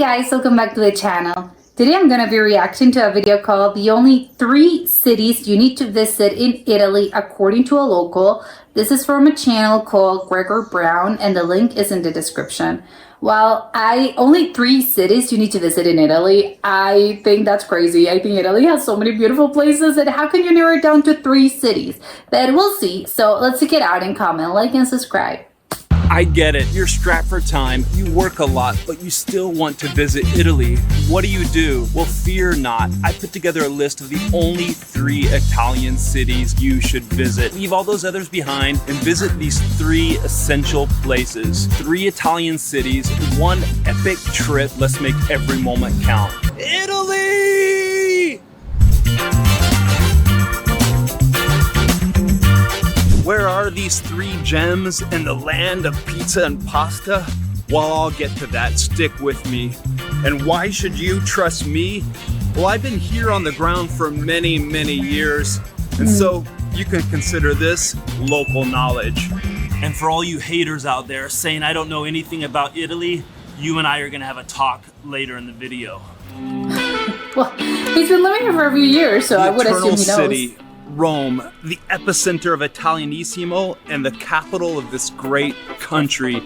guys, welcome back to the channel. Today I'm gonna be reacting to a video called The Only 3 Cities You Need to Visit in Italy According to a Local. This is from a channel called Gregor Brown and the link is in the description. Well, only 3 cities you need to visit in Italy. I think that's crazy. I think Italy has so many beautiful places, and how can you narrow it down to 3 cities? But we'll see. So let's check it out and comment, like, and subscribe. I get it, you're strapped for time, you work a lot, but you still want to visit Italy. What do? Well, fear not. I put together a list of the only 3 Italian cities you should visit. Leave all those others behind and visit these 3 essential places. 3 Italian cities, 1 epic trip. Let's make every moment count. Italy! Where are these 3 gems in the land of pizza and pasta? Well, I'll get to that. Stick with me. And why should you trust me? Well, I've been here on the ground for many, many years, and so you can consider this local knowledge. And for all you haters out there saying I don't know anything about Italy, you and I are gonna have a talk later in the video. Well, he's been living here for a few years, so I would assume he knows. City, Rome, the epicenter of Italianissimo and the capital of this great country.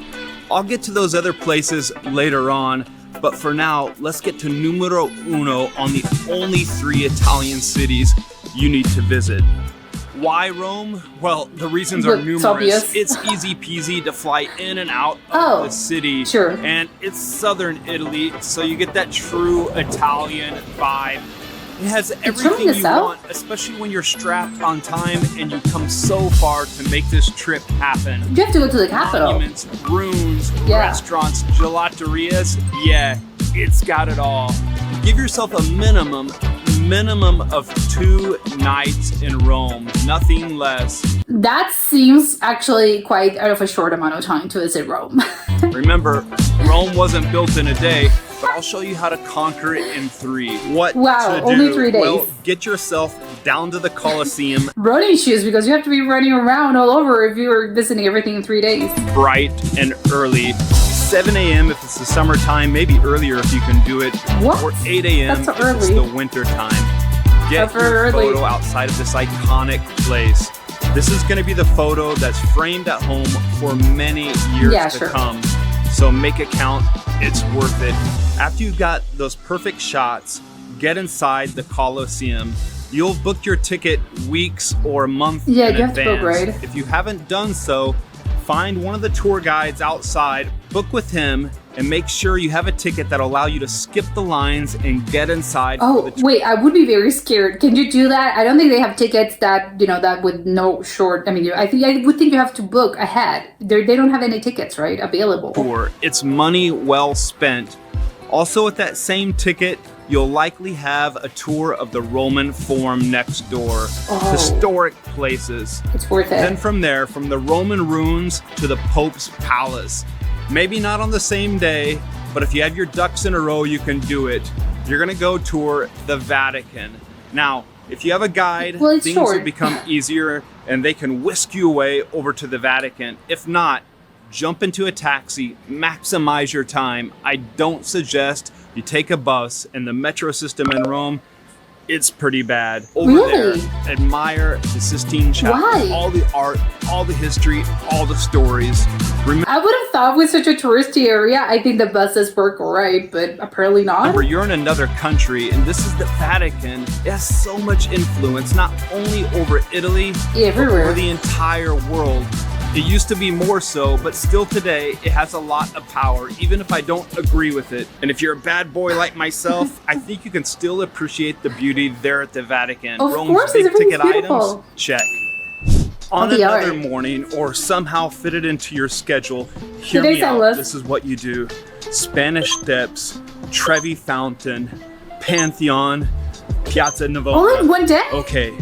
I'll get to those other places later on, but for now, let's get to numero uno on the only 3 Italian cities you need to visit. Why Rome? Well, the reasons are numerous. Obvious. It's easy peasy to fly in and out of the city. Sure. And it's southern Italy, so you get that true Italian vibe. It has everything you want, especially when you're strapped on time and you come so far to make this trip happen. You have to go to the capital. Monuments, ruins, restaurants, gelaterias. Yeah, it's got it all. Give yourself a minimum of 2 nights in Rome, nothing less. That seems actually quite out of a short amount of time to visit Rome. Remember, Rome wasn't built in a day, but I'll show you how to conquer it in 3. What to do? Only 3 days. Well, get yourself down to the Colosseum. Running shoes, because you have to be running around all over if you're visiting everything in 3 days. Bright and early. 7 a.m. if it's the summertime, maybe earlier if you can do it. What? Or 8 a.m. if it's the winter time. Get your photo outside of this iconic place. This is going to be the photo that's framed at home for many years to come. So make it count. It's worth it. After you've got those perfect shots, get inside the Colosseum. You'll book your ticket weeks or a month in advance. Have to book, right? If you haven't done so, find one of the tour guides outside, book with him, and make sure you have a ticket that'll allow you to skip the lines and get inside. Oh, wait, I would be very scared. Can you do that? I don't think they have tickets that, that with no short, I would think you have to book ahead. They don't have any tickets, right, available. Sure, it's money well spent. Also with that same ticket, you'll likely have a tour of the Roman Forum next door. Historic places. It's worth it. Then from there, from the Roman ruins to the Pope's palace. Maybe not on the same day, but if you have your ducks in a row, you can do it. You're gonna go tour the Vatican. Now, if you have a guide, things will become easier and they can whisk you away over to the Vatican. If not, jump into a taxi, maximize your time. I don't suggest you take a bus, and the metro system in Rome, it's pretty bad. Over there, admire the Sistine Chapel, all the art, all the history, all the stories. I would have thought with such a touristy area, I think the buses work all right, but apparently not. Remember, you're in another country, and this is the Vatican. It has so much influence, not only over Italy, but over the entire world. It used to be more so, but still today, it has a lot of power, even if I don't agree with it. And if you're a bad boy like myself, I think you can still appreciate the beauty there at the Vatican. Of Rome's course, big ticket items, check. On another art. morning, or somehow fit it into your schedule, hear me out. This is what you do. Spanish Steps, Trevi Fountain, Pantheon, Piazza Navona. All in one day? Okay,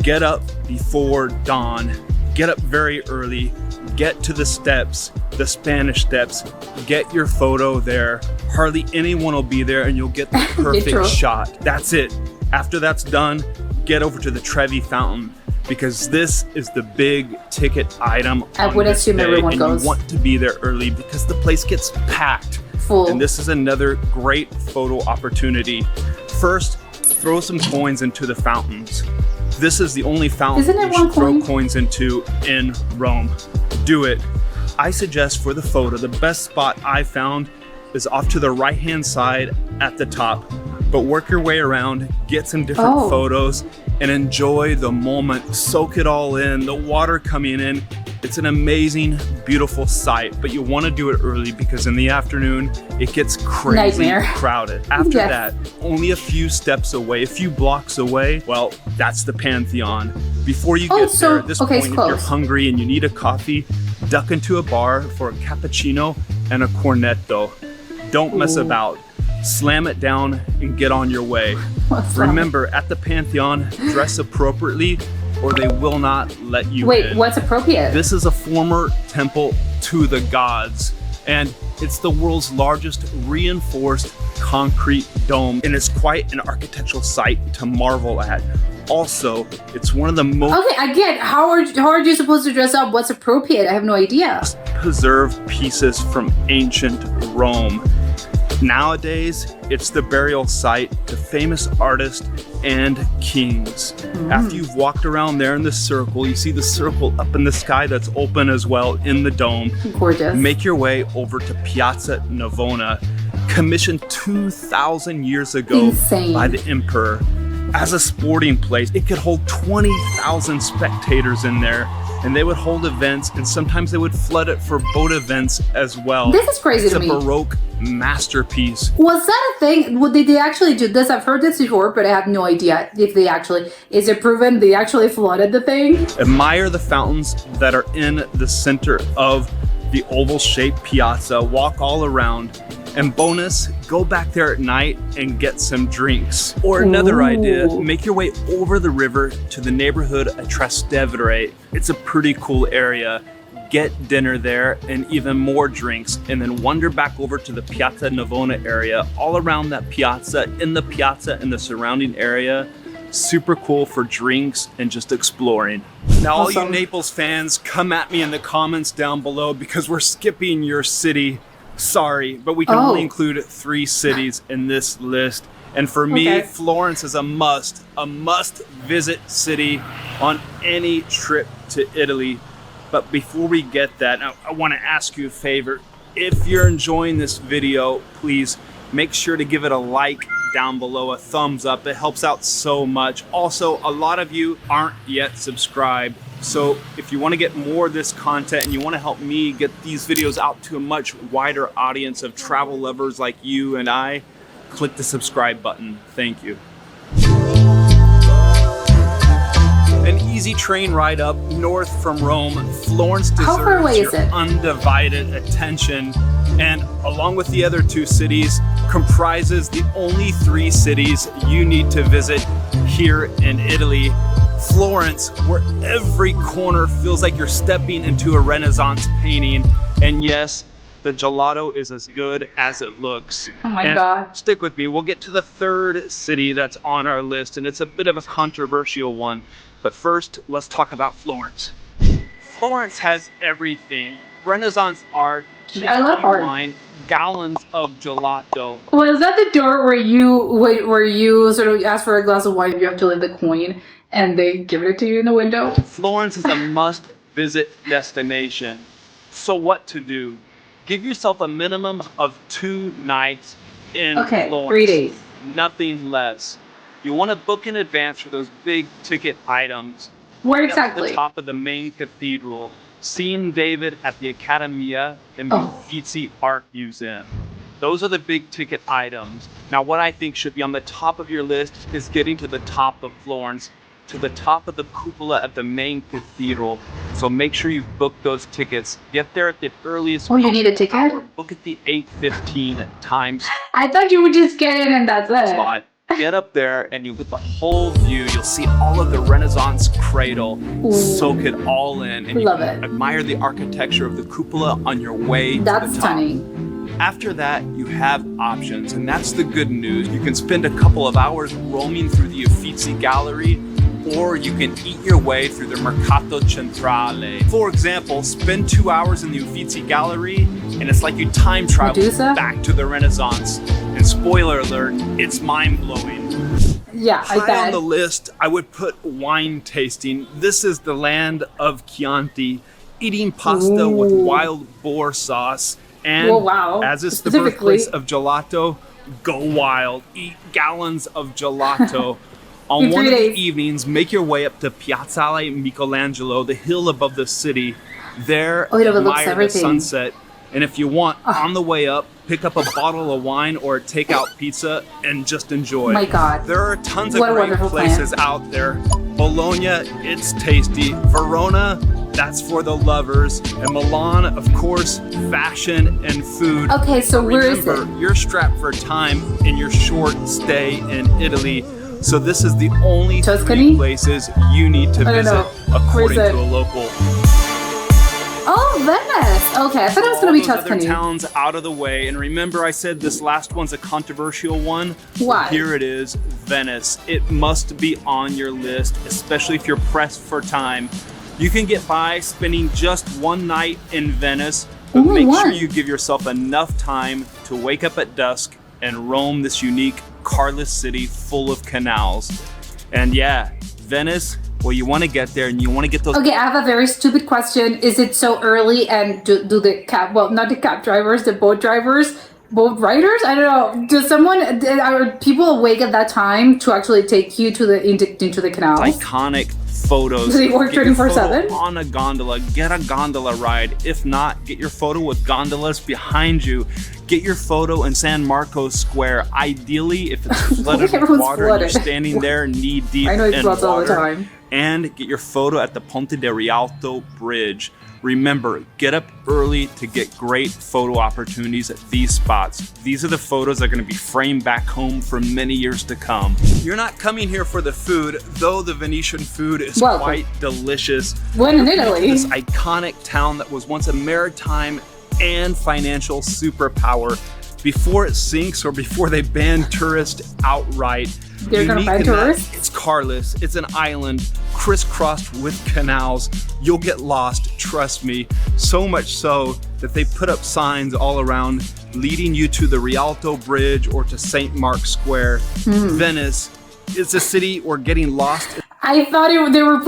get up before dawn. Get up very early, get to the steps, the Spanish Steps, get your photo there. Hardly anyone will be there and you'll get the perfect shot. That's it. After that's done, get over to the Trevi Fountain because this is the big ticket item. I would assume everyone goes. You want to be there early because the place gets packed. beautiful. And this is another great photo opportunity. First, throw some coins into the fountains. This is the only fountain Isn't it you should one throw coin? coins into in Rome. Do it. I suggest for the photo, the best spot I found is off to the right-hand side at the top. But work your way around, get some different Oh. photos, and enjoy the moment. Soak it all in, the water coming in. It's an amazing, beautiful sight, but you want to do it early because in the afternoon, it gets crazy Nightmare. crowded. After Yes. that, only a few steps away, a few blocks away, well, that's the Pantheon. Before you Oh, get so- there, at this okay, it's point, if you're close. hungry and you need a coffee, duck into a bar for a cappuccino and a cornetto. Don't mess Ooh. about. Slam it down and get on your way. What's that? Remember, at the Pantheon, dress appropriately or they will not let you Wait, in. what's appropriate? This is a former temple to the gods, and it's the world's largest reinforced concrete dome, and it's quite an architectural site to marvel at. Also, it's one of the most Okay, I get. How are you supposed to dress up? What's appropriate? I have no idea. preserved pieces from ancient Rome. Nowadays, it's the burial site to famous artists and kings. After you've walked around there in the circle, you see the circle up in the sky that's open as well in the dome. Gorgeous. Make your way over to Piazza Navona, commissioned 2,000 years ago Insane. by the emperor. As a sporting place, it could hold 20,000 spectators in there, and they would hold events, and sometimes they would flood it for boat events as well. This is crazy It's to a me. Baroque masterpiece. Was that a thing? What did they actually do this? I've heard this before, but I have no idea if they actually. Is it proven they actually flooded the thing? Admire the fountains that are in the center of the oval-shaped piazza. Walk all around. And bonus, go back there at night and get some drinks. Or another Ooh. idea, make your way over the river to the neighborhood of Trastevere. It's a pretty cool area. Get dinner there and even more drinks, and then wander back over to the Piazza Navona area. All around that piazza, in the piazza and the surrounding area, super cool for drinks and just exploring. Now, all you Awesome. Naples fans, come at me in the comments down below because we're skipping your city. Sorry, but we can Oh. only include 3 cities in this list. And for me, Okay. Florence is a must visit city on any trip to Italy. But before we get that, I want to ask you a favor. If you're enjoying this video, please make sure to give it a like down below, a thumbs up. It helps out so much. Also, a lot of you aren't yet subscribed. So if you want to get more of this content and you want to help me get these videos out to a much wider audience of travel lovers like you and I, click the subscribe button. Thank you. An easy train ride up north from Rome, Florence How far deserves away your is it? undivided attention, and along with the other 2 cities, comprises the only 3 cities you need to visit here in Italy. Florence, where every corner feels like you're stepping into a Renaissance painting, and yes, the gelato is as good as it looks. Oh my And God. stick with me. We'll get to the 3rd city that's on our list, and it's a bit of a controversial one. But first, let's talk about Florence. Florence has everything. Renaissance art, I love art. wine, gallons of gelato. Was that the door where you sort of ask for a glass of wine, you have to leave the coin, and they give it to you in the window? Florence is a must-visit destination. So what to do? Give yourself a minimum of 2 nights in Okay, Florence. 3 days. Nothing less. You want to book in advance for those big ticket items. Where At exactly? the top of the main cathedral, seeing David at the Accademia and Oh. Uffizi Art Museum. Those are the big ticket items. Now, what I think should be on the top of your list is getting to the top of Florence, to the top of the cupola at the main cathedral. So make sure you book those tickets. Get there at the earliest. Oh, you need a ticket? hour. Book at the 8:15 times I thought you would just get in and that's it. spot. Get up there and you get the whole view. You'll see all of the Renaissance cradle. Ooh. Soak it all in. And Love you it. admire the architecture of the cupola on your way to That's the top. stunning. After that, you have options, and that's the good news. You can spend a couple of hours roaming through the Uffizi Gallery, or you can eat your way through the Mercato Centrale. For example, spend 2 hours in the Uffizi Gallery, and it's like you time travel Medusa? back to the Renaissance. And spoiler alert, it's mind-blowing. Yeah, I High on bet. the list, I would put wine tasting. This is the land of Chianti, eating pasta with wild boar sauce. And Oh, wow. as it's the Specifically. birthplace of gelato, go wild. Eat gallons of gelato. On In one 3 of the days. evenings, make your way up to Piazzale Michelangelo, the hill above the city. There, Oh, it overlooks admire the everything. sunset. And if you want, on the way up, pick up a bottle of wine or a takeout pizza and just enjoy. My God. There are tons of What a great wonderful plan. places out there. Bologna, it's tasty. Verona, that's for the lovers. And Milan, of course, fashion and food. Okay, so where is Remember, it? you're strapped for time in your short stay in Italy. So this is the only Tuscany? 3 places you need to I don't visit, know. according Where's to it? a local. Oh, Venice. Okay, I thought it was going to be All those other Tuscany. towns out of the way. And remember, I said this last one's a controversial one. Why? Here it is, Venice. It must be on your list, especially if you're pressed for time. You can get by spending just one night in Venice, but Only make sure one? you give yourself enough time to wake up at dusk and roam this unique, carless city full of canals. And yeah, Venice, well, you want to get there and you want to get those. Okay, I have a very stupid question. Is it so early and do the cab, well, not the cab drivers, the boat drivers, boat riders? I don't know. Does someone, are people awake at that time to actually take you to the into the canals? Iconic photos. Do they work Get your 24/7? photo on a gondola. Get a gondola ride. If not, get your photo with gondolas behind you. Get your photo in San Marcos Square. Ideally, if it's flooded with Everyone's water and you're flooded. standing there knee deep I know it in floods all the water. time. And get your photo at the Ponte de Rialto Bridge. Remember, get up early to get great photo opportunities at these spots. These are the photos that are going to be framed back home for many years to come. You're not coming here for the food, though the Venetian food is Welcome. quite delicious. When in Italy. This iconic town that was once a maritime and financial superpower before it sinks or before they ban tourists outright. They're gonna Unique ban in that tourists? It's carless. It's an island crisscrossed with canals. You'll get lost, trust me. So much so that they put up signs all around leading you to the Rialto Bridge or to St. Mark's Square. Venice is a city where getting lost is I thought they were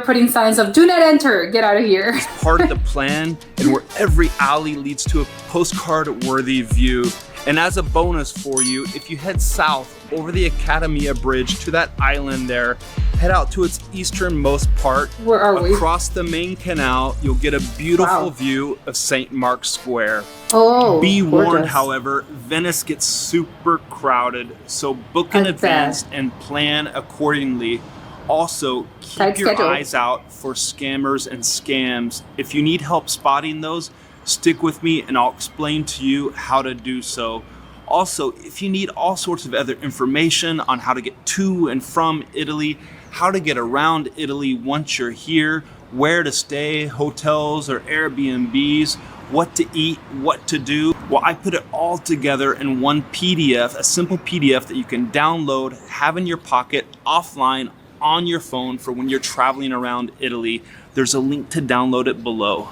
putting signs of "Do not enter, get out of here." part of the plan, and where every alley leads to a postcard-worthy view. And as a bonus for you, if you head south over the Academia Bridge to that island there, head out to its easternmost part. Where are we? Across the main canal, you'll get a beautiful Wow. view of St. Mark's Square. Oh, Be warned, gorgeous. however, Venice gets super crowded, so book in I advance bet. and plan accordingly. Also, keep Tight your schedule. eyes out for scammers and scams. If you need help spotting those, stick with me and I'll explain to you how to do so. Also, if you need all sorts of other information on how to get to and from Italy, how to get around Italy once you're here, where to stay, hotels or Airbnbs, what to eat, what to do, well, I put it all together in one PDF, a simple PDF that you can download, have in your pocket, offline, on your phone for when you're traveling around Italy. There's a link to download it below.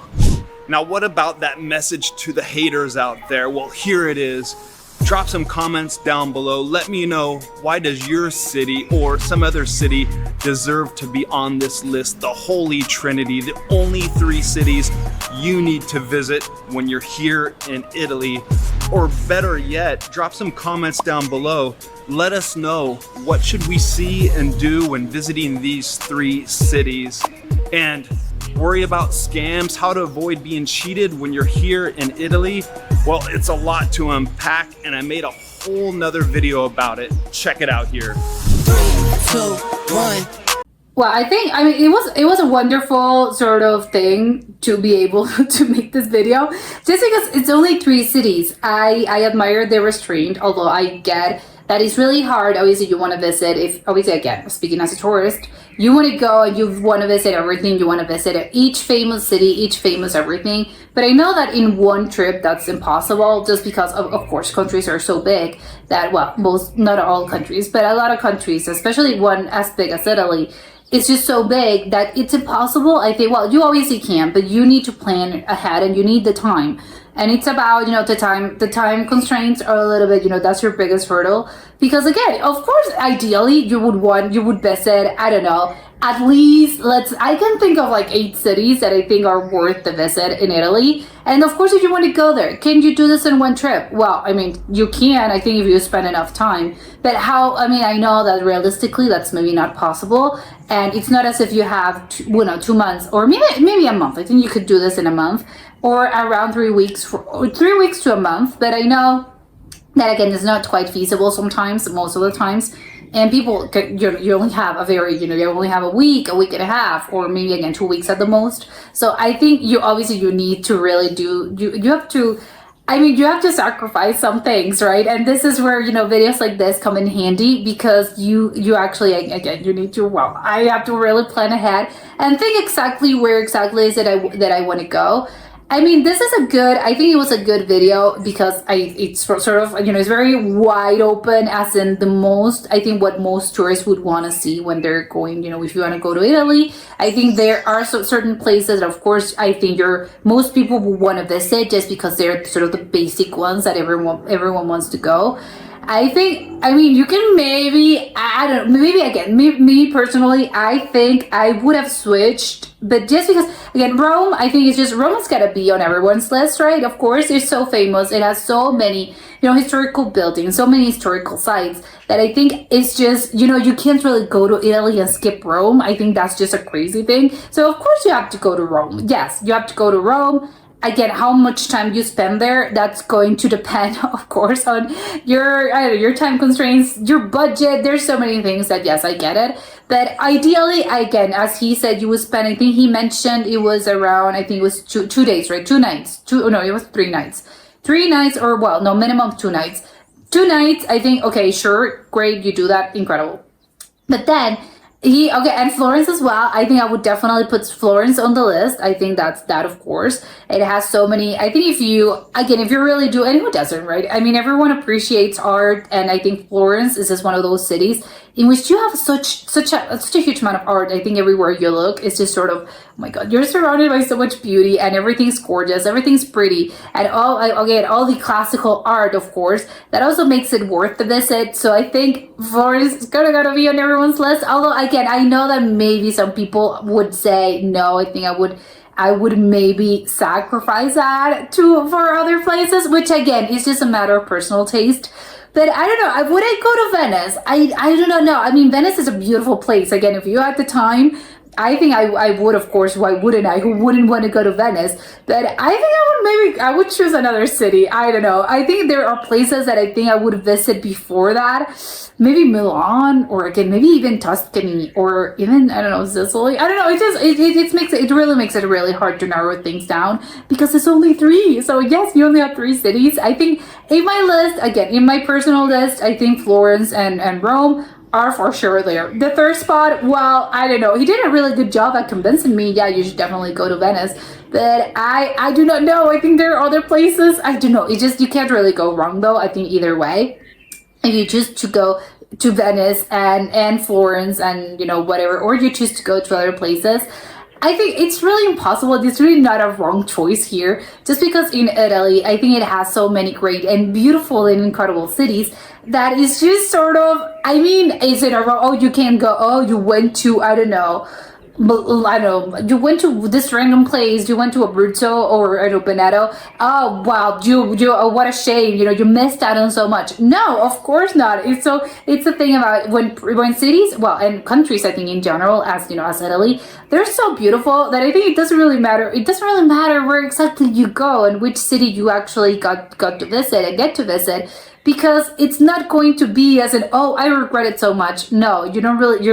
Now, what about that message to the haters out there? Well, here it is. Drop some comments down below. Let me know, why does your city or some other city deserve to be on this list? The Holy Trinity, the only 3 cities you need to visit when you're here in Italy. Or better yet, drop some comments down below. Let us know, what should we see and do when visiting these 3 cities? And worry about scams, how to avoid being cheated when you're here in Italy? Well, it's a lot to unpack, and I made a whole nother video about it. Check it out here. 3, 2, 1. Well, I mean it was a wonderful sort of thing to be able to make this video, just because it's only 3 cities. I admire their restraint, although I get that it's really hard. Obviously, you want to visit. If obviously, again, speaking as a tourist, you want to go and you want to visit everything. You want to visit each famous city, each famous everything. But I know that in one trip, that's impossible, just because of course, countries are so big that, well, not all countries, but a lot of countries, especially one as big as Italy, it's just so big that it's impossible. I think, well, you obviously can, but you need to plan ahead and you need the time. And it's about, the time constraints are a little bit, that's your biggest hurdle. Because again, of course, ideally you would visit, I don't know, at least I can think of like 8 cities that I think are worth the visit in Italy. And of course, if you want to go there, can you do this in one trip? Well, I mean, you can, I think, if you spend enough time. But I know that realistically that's maybe not possible. And it's not as if you have 2 months or maybe a month. I think you could do this in a month or around 3 weeks, or 3 weeks to a month. But I know that again is not quite feasible sometimes, most of the times. And people, you only have you only have a week and a half, or maybe again 2 weeks at the most. So I think you need to really you have to sacrifice some things, right? And this is where, videos like this come in handy, because you actually, again, you need to, I have to really plan ahead and think exactly where exactly is it that I want to go. I mean, this is I think it was a good video because it's sort of, it's very wide open, as in I think what most tourists would want to see when they're going, if you want to go to Italy. I think there are certain places that, of course, I think most people will want to visit just because they're sort of the basic ones that everyone wants to go. You can maybe, I don't know, maybe again, me personally, I think I would have switched, but just because, again, Rome, I think Rome's gotta be on everyone's list, right? Of course, it's so famous, it has so many, historical buildings, so many historical sites, that I think it's just, you can't really go to Italy and skip Rome. I think that's just a crazy thing. So, of course, you have to go to Rome. Yes, you have to go to Rome. Again, how much time you spend there, that's going to depend, of course, on your time constraints, your budget. There's so many things that, yes, I get it. But ideally, again, as he said, you would spend, I think he mentioned it was around, I think it was 2 days, right? 2 nights. It was 3 nights. 3 nights, or minimum 2 nights. 2 nights, I think, okay, sure, great, you do that, incredible. But then, and Florence as well. I think I would definitely put Florence on the list. I think that, of course, it has so many. I think if you really do, and who doesn't, right? I mean, everyone appreciates art, and I think Florence is just one of those cities in which you have such a huge amount of art. I think everywhere you look, it's just sort of, oh my God, you're surrounded by so much beauty, and everything's gorgeous, everything's pretty, and all the classical art, of course, that also makes it worth the visit. So I think Florence is gotta be on everyone's list. Although, again, I know that maybe some people would say no. I think I would maybe sacrifice that for other places, which again is just a matter of personal taste. But I don't know, would I go to Venice? I don't know. I mean, Venice is a beautiful place. Again, if you had the time, I think I would, of course. Why wouldn't I? Who wouldn't want to go to Venice? But I think I would choose another city. I don't know. I think there are places that I think I would visit before that. Maybe Milan, or again, maybe even Tuscany, or even, I don't know, Sicily. I don't know. It really makes it really hard to narrow things down, because it's only 3. So yes, you only have 3 cities. I think in my list, again, in my personal list, I think Florence and Rome are for sure there. The third spot, well, I don't know. He did a really good job at convincing me, yeah, you should definitely go to Venice. But I do not know. I think there are other places. I don't know. It just, you can't really go wrong, though, I think, either way. If you choose to go to Venice and Florence and, whatever, or you choose to go to other places, I think it's really impossible. It's really not a wrong choice here. Just because in Italy, I think it has so many great and beautiful and incredible cities that is just sort of, I mean, is it a wrong, oh, you can't go, oh, you went to, I don't know, you went to this random place, you went to Abruzzo or Veneto. Oh wow, oh, what a shame, you missed out on so much. No, of course not. It's the thing about when cities, well, and countries, I think in general, as Italy, they're so beautiful that I think it doesn't really matter. It doesn't really matter where exactly you go and which city you actually got to visit and get to visit. Because it's not going to be as an, oh, I regret it so much. No, you're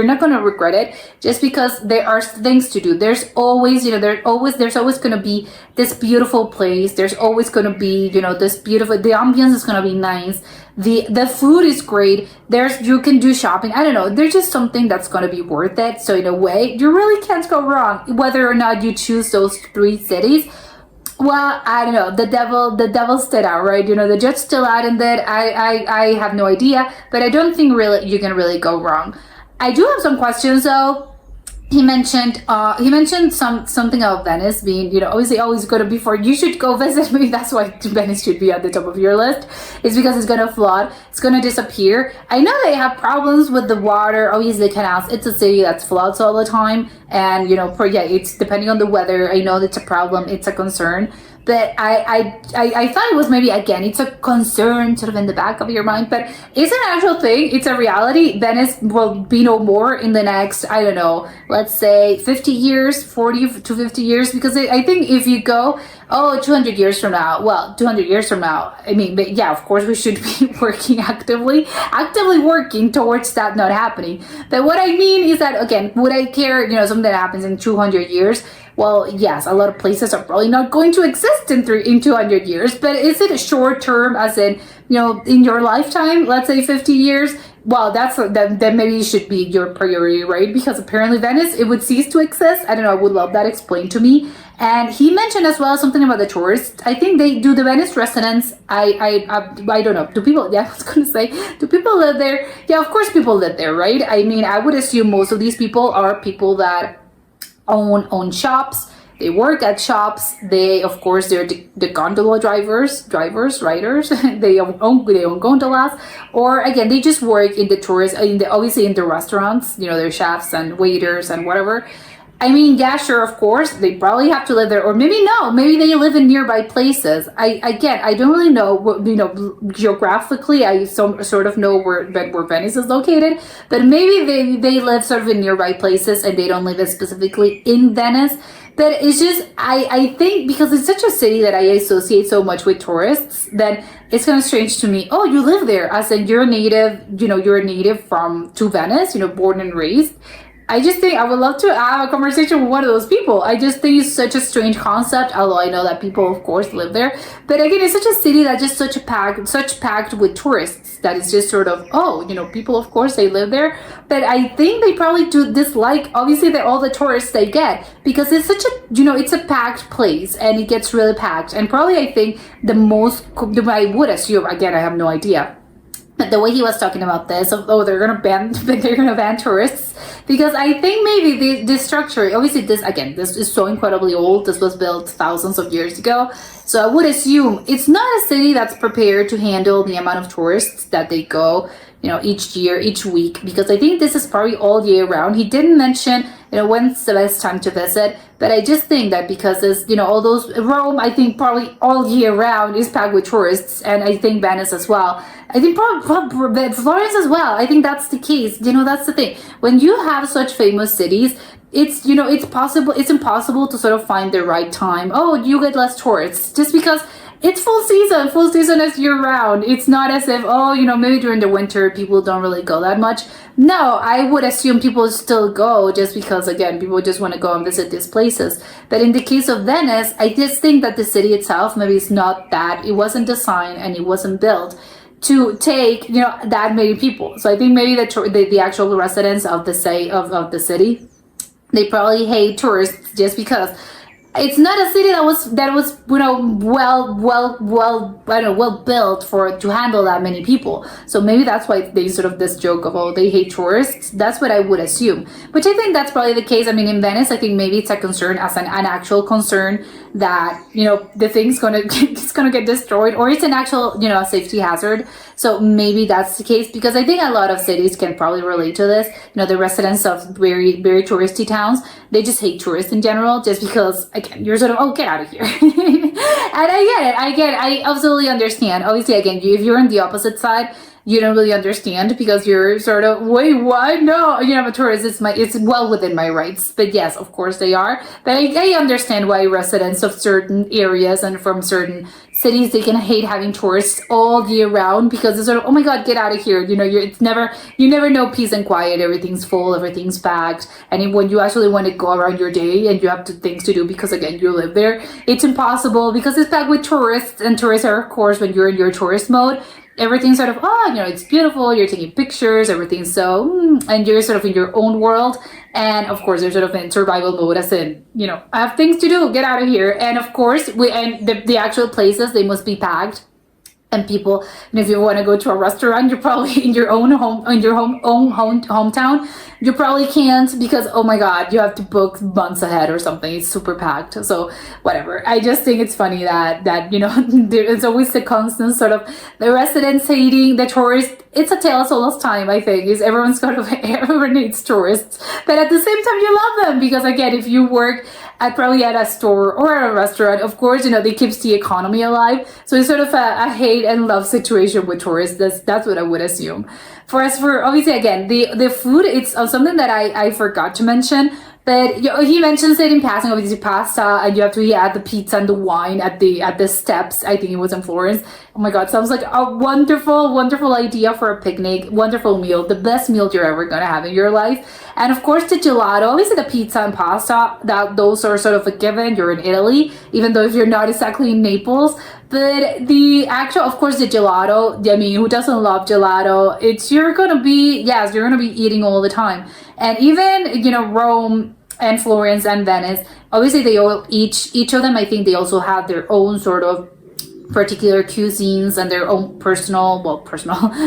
not going to regret it, just because there are things to do. There's always, there's always going to be this beautiful place. There's always going to be, this beautiful, the ambience is going to be nice. The food is great. You can do shopping. I don't know. There's just something that's going to be worth it. So in a way, you really can't go wrong, whether or not you choose those 3 cities. Well, I don't know. The devil stood out, right? The judge still out in that. I have no idea, but I don't think really you can really go wrong. I do have some questions though. he mentioned something about Venice being, obviously always going to be for, you should go visit. Maybe that's why Venice should be at the top of your list, is because it's going to flood, it's going to disappear. I know they have problems with the water, obviously canals. It's a city that floods all the time, and it's depending on the weather. I know it's a problem, it's a concern. But I thought it was maybe, again, it's a concern sort of in the back of your mind, but it's an actual thing. It's a reality. Venice will be no more in the next, I don't know, let's say 50 years, 40 to 50 years, because I think if you go, 200 years from now, well, 200 years from now, I mean, but yeah, of course we should be working actively working towards that not happening. But what I mean is that, again, would I care, something that happens in 200 years? Well, yes, a lot of places are probably not going to exist in 200 years, but is it a short term, as in, in your lifetime, let's say 50 years? Well, then maybe it should be your priority, right? Because apparently Venice, it would cease to exist. I don't know, I would love that explained to me. And he mentioned as well something about the tourists. I think they do, the Venice residents. I don't know. Do people? Yeah, I was gonna say, do people live there? Yeah, of course people live there, right? I mean, I would assume most of these people are people that own shops. They work at shops. They, of course, they're the gondola riders. they own gondolas, or again, they just work in the obviously in the restaurants. They're chefs and waiters and whatever. I mean, yeah, sure, of course, they probably have to live there, or maybe no, maybe they live in nearby places. I don't really know, geographically, I sort of know where Venice is located, but maybe they live sort of in nearby places and they don't live specifically in Venice. But it's just, I think because it's such a city that I associate so much with tourists, then it's kind of strange to me. Oh, you live there, as in you're a native, you're a native to Venice, born and raised. I just think I would love to have a conversation with one of those people. I just think it's such a strange concept, although I know that people, of course, live there. But again, it's such a city that just such packed with tourists that it's just sort of, people, of course, they live there. But I think they probably do dislike, obviously, all the tourists they get, because it's such a, it's a packed place and it gets really packed. And probably I think I would assume, again, I have no idea, but the way he was talking about this, they're gonna ban tourists, because I think maybe this structure, obviously this is so incredibly old. This was built thousands of years ago, so I would assume it's not a city that's prepared to handle the amount of tourists that they go, each year, each week, because I think this is probably all year round. He didn't mention, when's the best time to visit, but I just think that because there's, all those, Rome, I think probably all year round is packed with tourists, and I think Venice as well. I think probably Florence as well. I think that's the case. That's the thing. When you have such famous cities, it's, it's impossible to sort of find the right time. Oh, you get less tourists just because it's full season is year round. It's not as if, maybe during the winter people don't really go that much. No, I would assume people still go just because, again, people just want to go and visit these places. But in the case of Venice, I just think that the city itself, maybe it's not that, it wasn't designed and it wasn't built to take, that many people. So I think maybe the actual residents of the city, they probably hate tourists just because it's not a city that was well built to handle that many people. So maybe that's why they sort of this joke of, they hate tourists. That's what I would assume, which I think that's probably the case. I mean, in Venice, I think maybe it's a concern, as an actual concern that the thing's it's gonna get destroyed, or it's an actual a safety hazard. So maybe that's the case, because I think a lot of cities can probably relate to this. The residents of very, very touristy towns, they just hate tourists in general, just because, again, you're sort of, get out of here. And I get it. I absolutely understand. Obviously, again, if you're on the opposite side, you don't really understand, because you're sort of, wait, what? No, I'm a tourist. It's well within my rights. But yes, of course they are. But I understand why residents of certain areas and from certain cities, they can hate having tourists all year round, because it's sort of, oh my God, get out of here. You never know peace and quiet. Everything's full, everything's packed. And when you actually want to go around your day and you have things to do, because again, you live there, it's impossible, because it's packed with tourists. And tourists are, of course, when you're in your tourist mode, everything's sort of, it's beautiful, you're taking pictures, everything's so, and you're sort of in your own world. And of course, they're sort of in survival mode, as in, I have things to do, get out of here. And of course, the actual places, they must be packed. And people, and if you want to go to a restaurant, you're probably in your own home, in your hometown, you probably can't because, oh my God, you have to book months ahead or something. It's super packed. So whatever. I just think it's funny that you know, there's always the constant sort of the residents hating the tourists. It's a tale as old as time, I think, is everyone's kind of, everyone hates tourists. But at the same time, you love them because, again, if you work probably at a store or at a restaurant, of course, you know, it keeps the economy alive. So it's sort of a hate and love situation with tourists. That's what I would assume. For obviously, again, the food, it's something that I forgot to mention. But he mentions it in passing, obviously pasta, and you have to add the pizza and the wine at the steps. I think it was in Florence. Oh my God, sounds like a wonderful, wonderful idea for a picnic. Wonderful meal, the best meal you're ever gonna have in your life. And of course, the gelato, obviously the pizza and pasta, those are sort of a given. You're in Italy, even though if you're not exactly in Naples. But the actual, of course, the gelato, I mean, who doesn't love gelato? You're gonna be eating all the time. And even, you know, Rome and Florence and Venice, obviously they all, each of them, I think they also have their own sort of particular cuisines and their own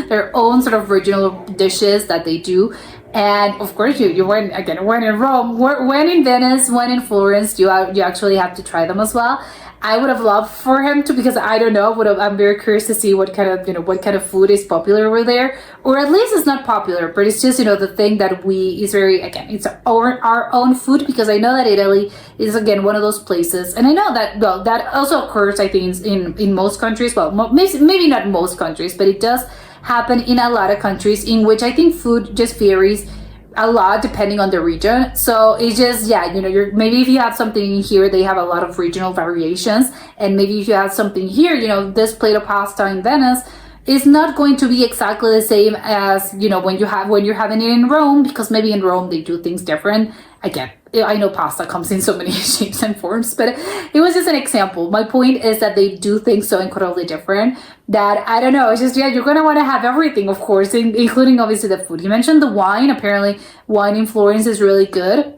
their own sort of regional dishes that they do. And of course, you when in Rome, when in Venice, when in Florence, you actually have to try them as well. I would have loved for him to, because I don't know, I'm very curious to see what kind of food is popular over there, or at least it's not popular, but it's just, you know, the thing that is very, again, it's our own food, because I know that Italy is, again, one of those places, and I know that, well, that also occurs, I think, in most countries, well, maybe not most countries, but it does happen in a lot of countries in which I think food just varies a lot depending on the region. So it's just, yeah, you know, maybe if you have something here, they have a lot of regional variations, and maybe if you have something here, you know, this plate of pasta in Venice is not going to be exactly the same as, you know, when you're having it in Rome, because maybe in Rome they do things different. Again, I know pasta comes in so many shapes and forms, but it was just an example. My point is that they do things so incredibly different that, I don't know, it's just, yeah, you're going to want to have everything, of course, including obviously the food. You mentioned the wine. Apparently, wine in Florence is really good.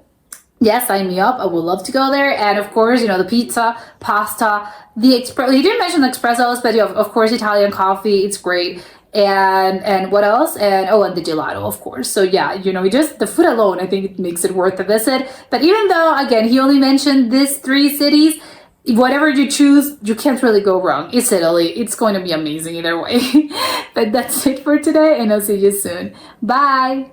Yes, sign me up. I would love to go there. And of course, you know, the pizza, pasta, he didn't mention the espressos, but of course, Italian coffee, it's great. And what else? And the gelato, of course. So yeah, you know, just the food alone, I think it makes it worth a visit. But even though, again, he only mentioned these 3 cities, whatever you choose, you can't really go wrong. It's Italy. It's going to be amazing either way. But that's it for today, and I'll see you soon. Bye.